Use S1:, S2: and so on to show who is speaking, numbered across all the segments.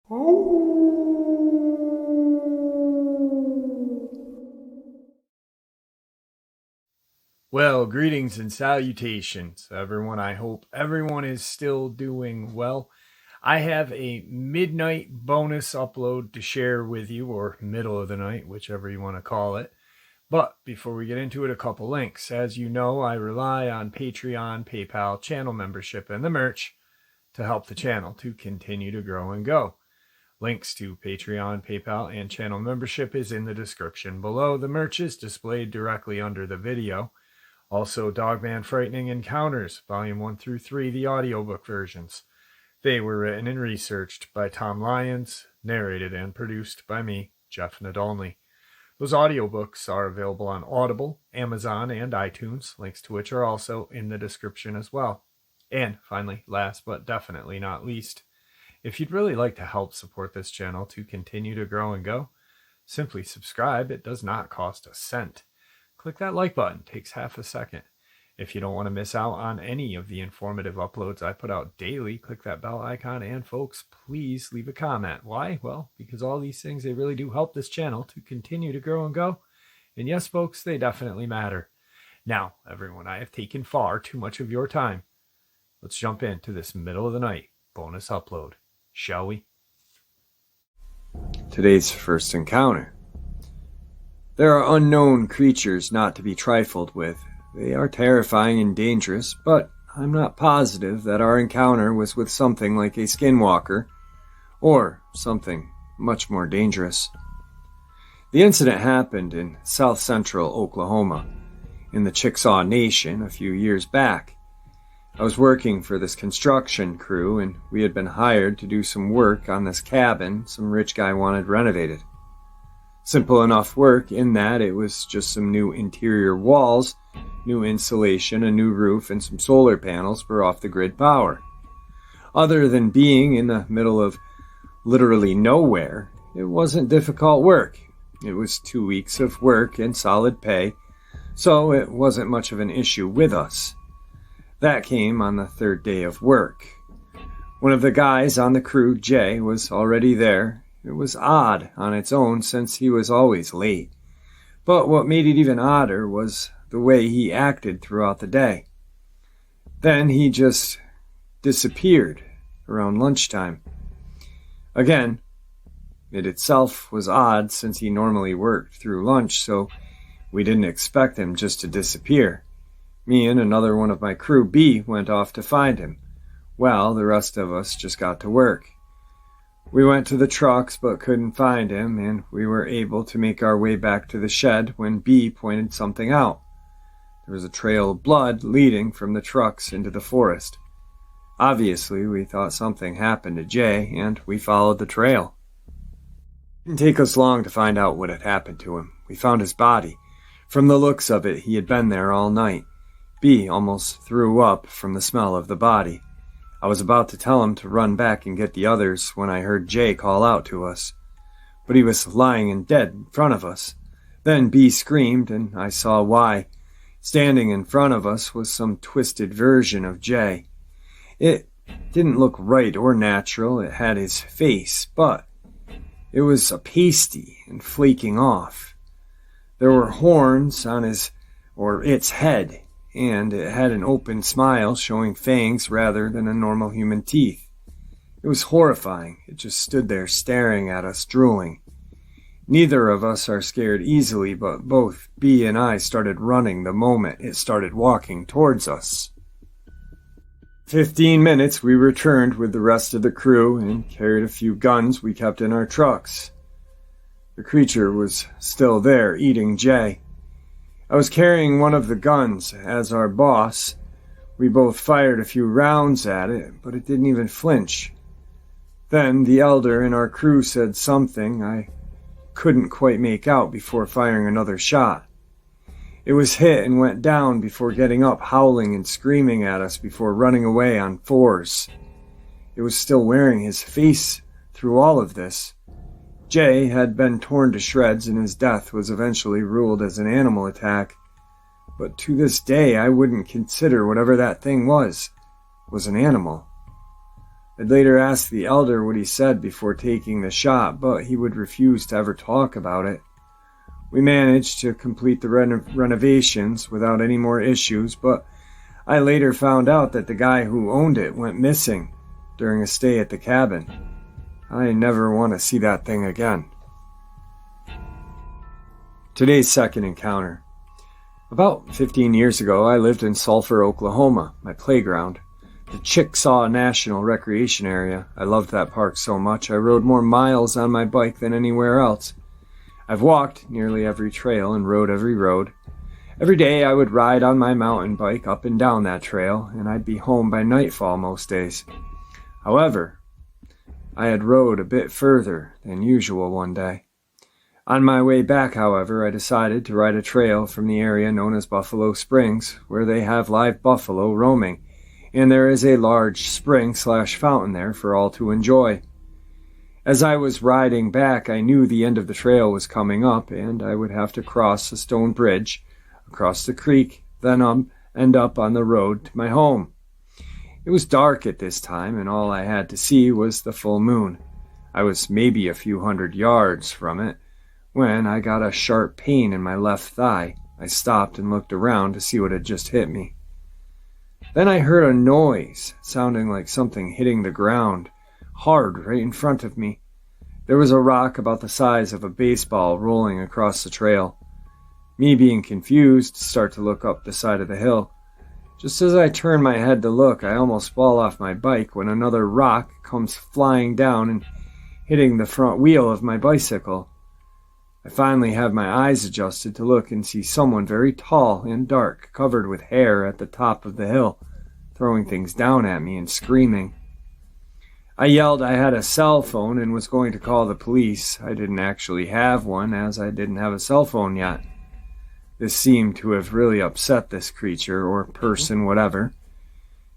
S1: Well, greetings and salutations, everyone. I hope everyone is still doing well. I have a midnight bonus upload to share with you, or middle of the night, whichever you want to call it. But before we get into it, a couple links. As you know, I rely on Patreon, PayPal, channel membership, and the merch to help the channel to continue to grow and go. Links to Patreon, PayPal, and channel membership is in the description below. The merch is displayed directly under the video. Also, Dogman Frightening Encounters, Volume 1 through 3, the audiobook versions. They were written and researched by Tom Lyons, narrated and produced by me, Jeff Nadolny. Those audiobooks are available on Audible, Amazon, and iTunes, links to which are also in the description as well. And finally, last but definitely not least, if you'd really like to help support this channel to continue to grow and go, simply subscribe. It does not cost a cent. Click that like button. It takes half a second. If you don't want to miss out on any of the informative uploads I put out daily, click that bell icon. And folks, please leave a comment. Why? Well, because all these things, they really do help this channel to continue to grow and go. And yes, folks, they definitely matter. Now, everyone, I have taken far too much of your time. Let's jump into this middle of the night bonus upload, shall we? Today's first encounter. There are unknown creatures not to be trifled with. They are terrifying and dangerous, but I'm not positive that our encounter was with something like a skinwalker, or something much more dangerous. The incident happened in south central Oklahoma, in the Chickasaw Nation, a few years back. I was working for this construction crew, and we had been hired to do some work on this cabin some rich guy wanted renovated. Simple enough work in that it was just some new interior walls, new insulation, a new roof, and some solar panels for off-the-grid power. Other than being in the middle of literally nowhere, it wasn't difficult work. It was 2 weeks of work and solid pay, so it wasn't much of an issue with us. That came on the third day of work. One of the guys on the crew, Jay, was already there. It was odd on its own since he was always late. But what made it even odder was the way he acted throughout the day. Then he just disappeared around lunchtime. Again, it itself was odd since he normally worked through lunch, so we didn't expect him just to disappear. Me and another one of my crew, B, went off to find him. Well, the rest of us just got to work. We went to the trucks but couldn't find him, and we were able to make our way back to the shed when B pointed something out. There was a trail of blood leading from the trucks into the forest. Obviously, we thought something happened to Jay, and we followed the trail. It didn't take us long to find out what had happened to him. We found his body. From the looks of it, he had been there all night. B almost threw up from the smell of the body. I was about to tell him to run back and get the others when I heard Jay call out to us. But he was lying and dead in front of us. Then B screamed, and I saw why. Standing in front of us was some twisted version of Jay. It didn't look right or natural. It had his face, but it was a pasty and flaking off. There were horns on its head, and it had an open smile showing fangs rather than a normal human teeth. It was horrifying. It just stood there staring at us, drooling. Neither of us are scared easily, but both B and I started running the moment it started walking towards us. 15 minutes we returned with the rest of the crew and carried a few guns we kept in our trucks. The creature was still there, eating Jay. I was carrying one of the guns as our boss. We both fired a few rounds at it, but it didn't even flinch. Then the elder in our crew said something I couldn't quite make out before firing another shot. It was hit and went down before getting up, howling and screaming at us before running away on fours. It was still wearing his face through all of this. Jay had been torn to shreds, and his death was eventually ruled as an animal attack. But to this day, I wouldn't consider whatever that thing was an animal. I'd later asked the elder what he said before taking the shot, but he would refuse to ever talk about it. We managed to complete the renovations without any more issues, but I later found out that the guy who owned it went missing during a stay at the cabin. I never want to see that thing again. Today's second encounter. About 15 years ago, I lived in Sulphur, Oklahoma, my playground. The Chickasaw National Recreation Area. I loved that park so much I rode more miles on my bike than anywhere else. I've walked nearly every trail and rode every road. Every day I would ride on my mountain bike up and down that trail, and I'd be home by nightfall most days. However, I had rode a bit further than usual one day. On my way back, however, I decided to ride a trail from the area known as Buffalo Springs, where they have live buffalo roaming, and there is a large spring/fountain there for all to enjoy. As I was riding back, I knew the end of the trail was coming up, and I would have to cross a stone bridge, across the creek, then end up on the road to my home. It was dark at this time, and all I had to see was the full moon. I was maybe a few hundred yards from it when I got a sharp pain in my left thigh. I stopped and looked around to see what had just hit me. Then I heard a noise, sounding like something hitting the ground, hard right in front of me. There was a rock about the size of a baseball rolling across the trail. Me being confused, start to look up the side of the hill. Just as I turn my head to look, I almost fall off my bike when another rock comes flying down and hitting the front wheel of my bicycle. I finally have my eyes adjusted to look and see someone very tall and dark, covered with hair at the top of the hill, throwing things down at me and screaming. I yelled I had a cell phone and was going to call the police. I didn't actually have one, as I didn't have a cell phone yet. This seemed to have really upset this creature, or person, whatever.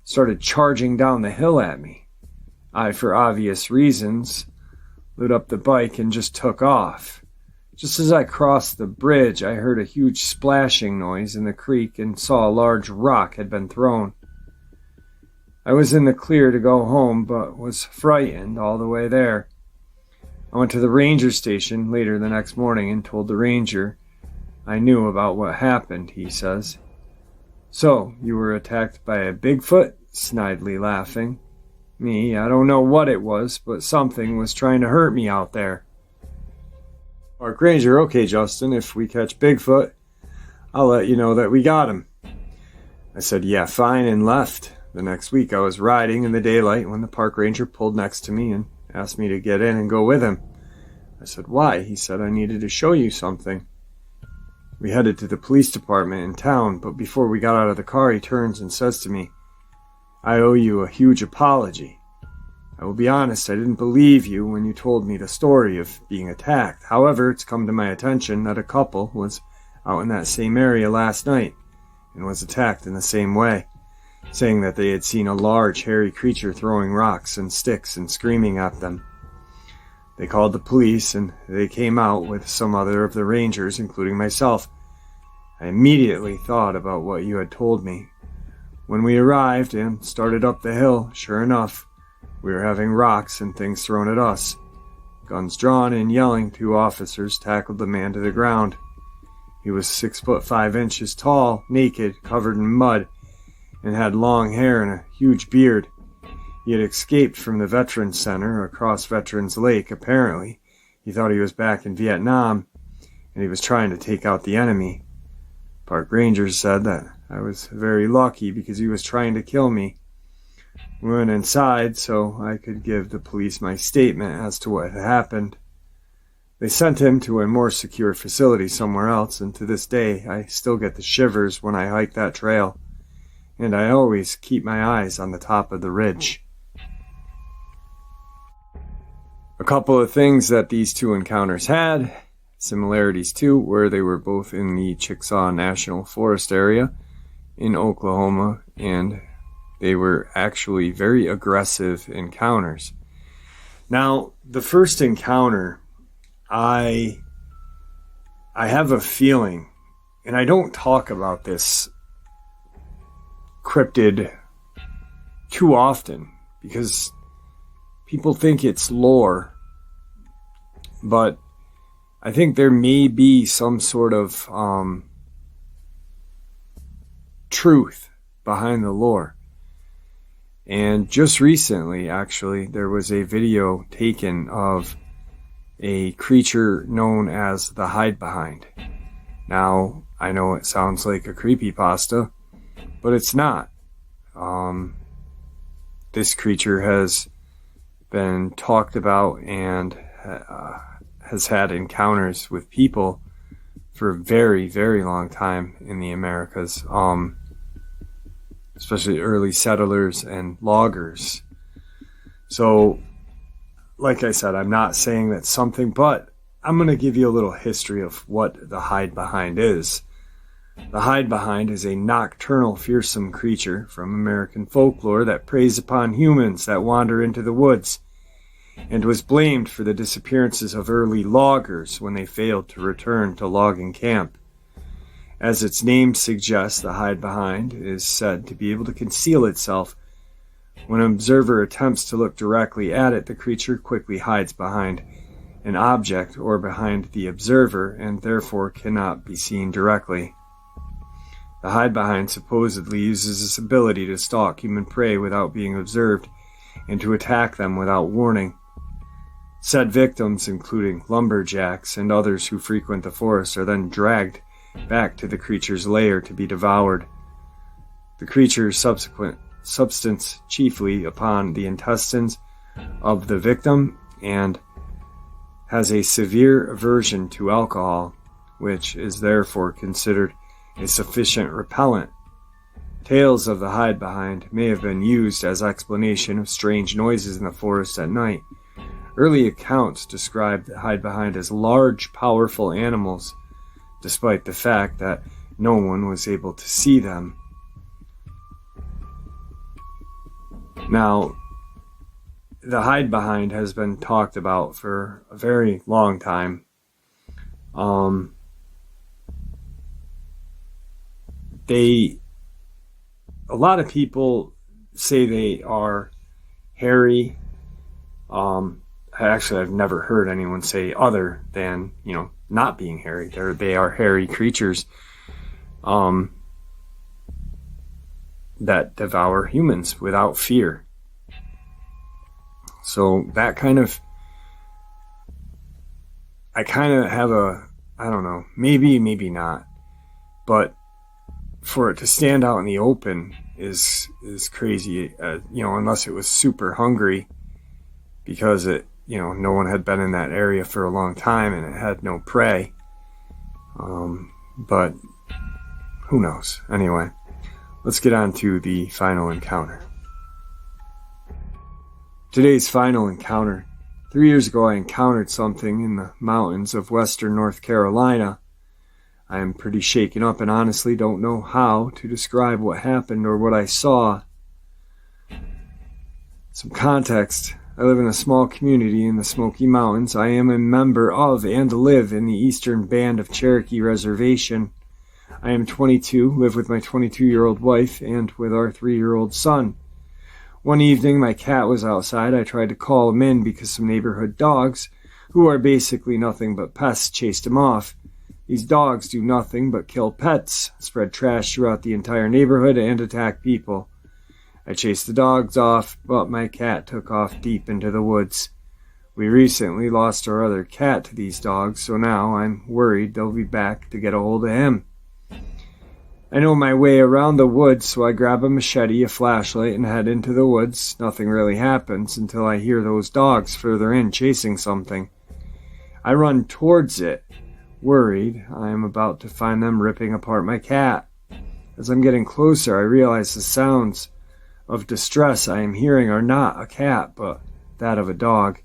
S1: It started charging down the hill at me. I, for obvious reasons, lit up the bike and just took off. Just as I crossed the bridge, I heard a huge splashing noise in the creek and saw a large rock had been thrown. I was in the clear to go home, but was frightened all the way there. I went to the ranger station later the next morning and told the ranger I knew about what happened, he says. "So, you were attacked by a Bigfoot?" snidely laughing. Me, I don't know what it was, but something was trying to hurt me out there. Park Ranger, okay, Justin, if we catch Bigfoot, I'll let you know that we got him. I said, yeah, fine, and left. The next week I was riding in the daylight when the park ranger pulled next to me and asked me to get in and go with him. I said, why? He said I needed to show you something. We headed to the police department in town, but before we got out of the car, he turns and says to me, I owe you a huge apology. I will be honest, I didn't believe you when you told me the story of being attacked. However, it's come to my attention that a couple was out in that same area last night and was attacked in the same way, saying that they had seen a large, hairy creature throwing rocks and sticks and screaming at them. They called the police, and they came out with some other of the rangers, including myself. I immediately thought about what you had told me. When we arrived and started up the hill, sure enough, we were having rocks and things thrown at us. Guns drawn and yelling, 2 officers tackled the man to the ground. He was 6'5" tall, naked, covered in mud, and had long hair and a huge beard. He had escaped from the Veterans Center across Veterans Lake, apparently. He thought he was back in Vietnam, and he was trying to take out the enemy. Park rangers said that I was very lucky because he was trying to kill me. We went inside so I could give the police my statement as to what had happened. They sent him to a more secure facility somewhere else, and to this day I still get the shivers when I hike that trail, and I always keep my eyes on the top of the ridge. A couple of things that these 2 encounters had similarities to were they were both in the Chickasaw National Forest area in Oklahoma, and they were actually very aggressive encounters. Now, the first encounter, I have a feeling, and I don't talk about this cryptid too often because people think it's lore, but I think there may be some sort of truth behind the lore. And just recently, actually, there was a video taken of a creature known as the Hide-Behind. Now, I know it sounds like a creepypasta, but it's not. This creature has been talked about and has had encounters with people for a very, very long time in the Americas, especially early settlers and loggers. So, like I said, I'm not saying that's something, but I'm going to give you a little history of what the Hide-Behind is. The Hide-Behind is a nocturnal, fearsome creature from American folklore that preys upon humans that wander into the woods, and was blamed for the disappearances of early loggers when they failed to return to logging camp. As its name suggests, the Hide-Behind is said to be able to conceal itself. When an observer attempts to look directly at it, the creature quickly hides behind an object or behind the observer and therefore cannot be seen directly. The Hide-Behind supposedly uses this ability to stalk human prey without being observed and to attack them without warning. Said victims, including lumberjacks and others who frequent the forest, are then dragged back to the creature's lair to be devoured. The creature's substance chiefly upon the intestines of the victim and has a severe aversion to alcohol, which is therefore considered a sufficient repellent. Tales of the Hide-Behind may have been used as explanation of strange noises in the forest at night. Early accounts describe the Hide-Behind as large, powerful animals, despite the fact that no one was able to see them. Now, the Hide-Behind has been talked about for a very long time. A lot of people say they are hairy. Actually, I've never heard anyone say other than, not being hairy. They are hairy creatures that devour humans without fear. So that I kind of have I don't know, maybe not, but for it to stand out in the open is crazy, unless it was super hungry, because no one had been in that area for a long time and it had no prey. But who knows? Anyway, let's get on to the final encounter. Today's final encounter. 3 years ago, I encountered something in the mountains of western North Carolina. I am pretty shaken up and honestly don't know how to describe what happened or what I saw. Some context. I live in a small community in the Smoky Mountains. I am a member of and live in the Eastern Band of Cherokee Reservation. I am 22, live with my 22-year-old wife and with our 3-year-old son. One evening, my cat was outside. I tried to call him in because some neighborhood dogs, who are basically nothing but pests, chased him off. These dogs do nothing but kill pets, spread trash throughout the entire neighborhood, and attack people. I chased the dogs off, but my cat took off deep into the woods. We recently lost our other cat to these dogs, so now I'm worried they'll be back to get a hold of him. I know my way around the woods, so I grab a machete, a flashlight, and head into the woods. Nothing really happens until I hear those dogs further in chasing something. I run towards it, worried I am about to find them ripping apart my cat. As I'm getting closer, I realize the sounds of distress I am hearing are not a cat, but that of a dog.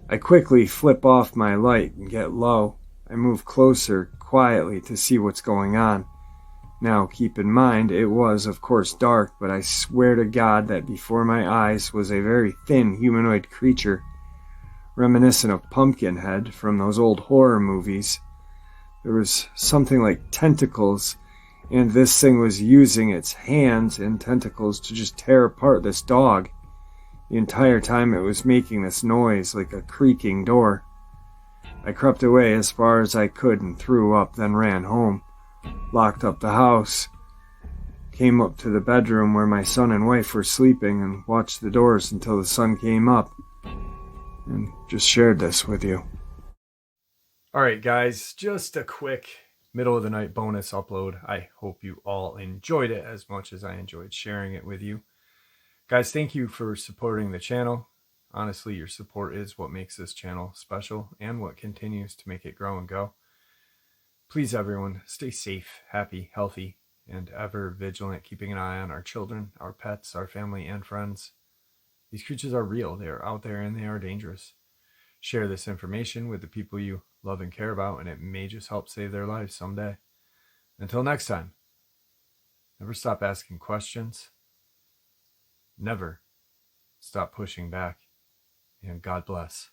S1: I quickly flip off my light and get low. I move closer quietly to see what's going on. Now, keep in mind, it was, of course, dark, but I swear to God that before my eyes was a very thin humanoid creature, reminiscent of Pumpkinhead from those old horror movies. There was something like tentacles, and this thing was using its hands and tentacles to just tear apart this dog. The entire time it was making this noise like a creaking door. I crept away as far as I could and threw up, then ran home, locked up the house, came up to the bedroom where my son and wife were sleeping and watched the doors until the sun came up, and just shared this with you. Alright guys, just a quick middle of the night bonus upload. I hope you all enjoyed it as much as I enjoyed sharing it with you. Guys, thank you for supporting the channel. Honestly, your support is what makes this channel special and what continues to make it grow and go. Please, everyone, stay safe, happy, healthy, and ever vigilant, keeping an eye on our children, our pets, our family, and friends. These creatures are real. They are out there and they are dangerous. Share this information with the people you love and care about, and it may just help save their lives someday. Until next time, never stop asking questions. Never stop pushing back. And God bless.